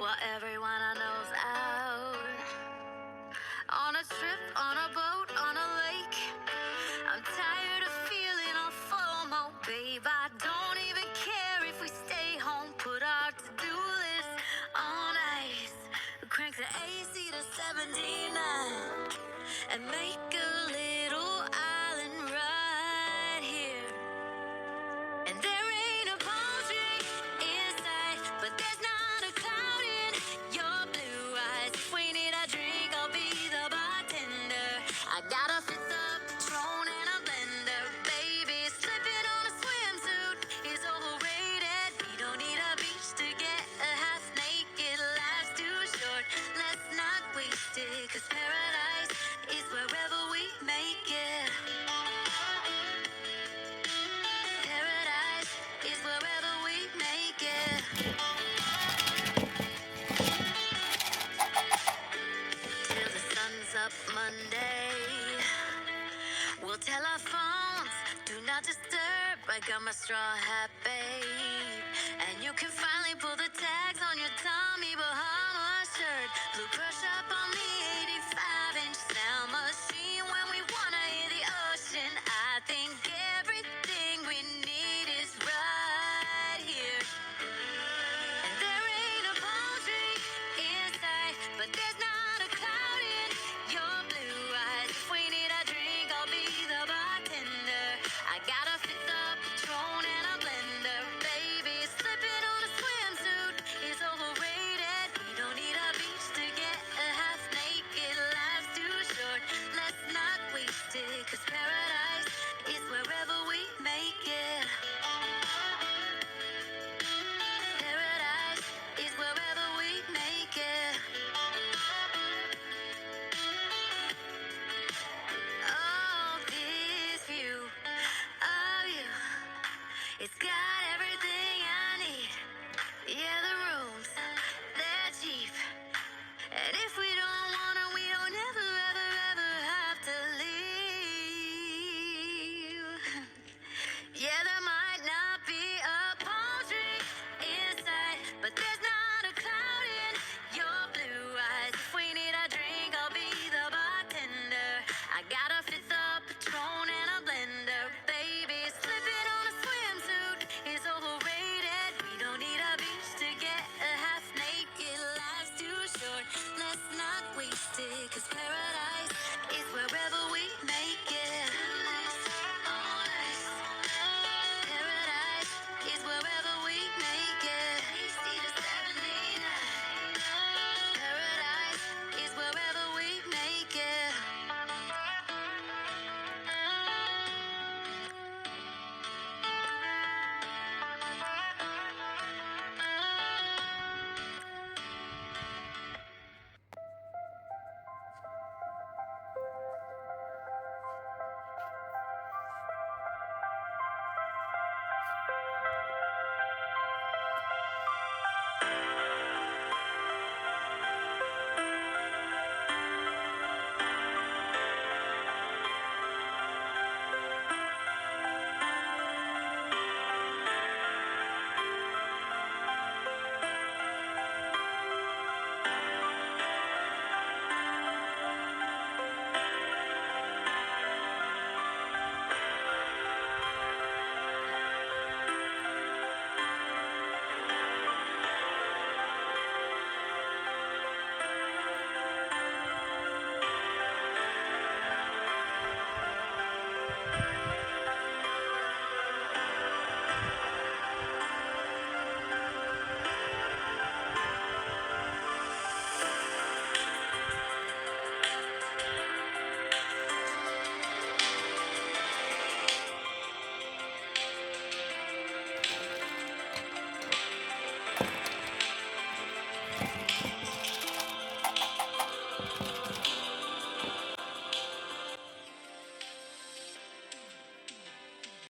while everyone I know's out. On a trip, on a boat, on a lake. I'm tired of feeling all FOMO, babe. I don't even care if we stay home. Put our to-do list on ice. Crank the AC to 79 and make a little island right here. And there ain't a palm tree in sight, but there's not a cloud in your blue eyes. If we need a drink, I'll be the bartender. I got a fifth of Patron and a blender, baby. Slipping on a swimsuit is overrated. We don't need a beach to get a half naked. Life's too short, let's not waste it. 'Cause paradise is wherever we make it. Paradise is wherever we make it. Till the sun's up Monday, we'll tell our phones, do not disturb. I got my straw hat, babe. And you can finally pull the tags on your Tommy Bahama shirt. Blue crush up on the 85-inch sound machine. When we wanna hear the ocean, I think everything we need is right here. And there ain't a palm tree in sight, but there's not a cloud in your blue eyes. If we need a drink, I'll be the bartender. I got a fifth of Patron and a blender, baby. Slipping on a swimsuit is overrated. We don't need a beach to get a half naked. Life's too short, let's not waste it. 'Cause paradise is wherever we make it. Paradise is wherever we make it. Oh, this view of you, it's got everything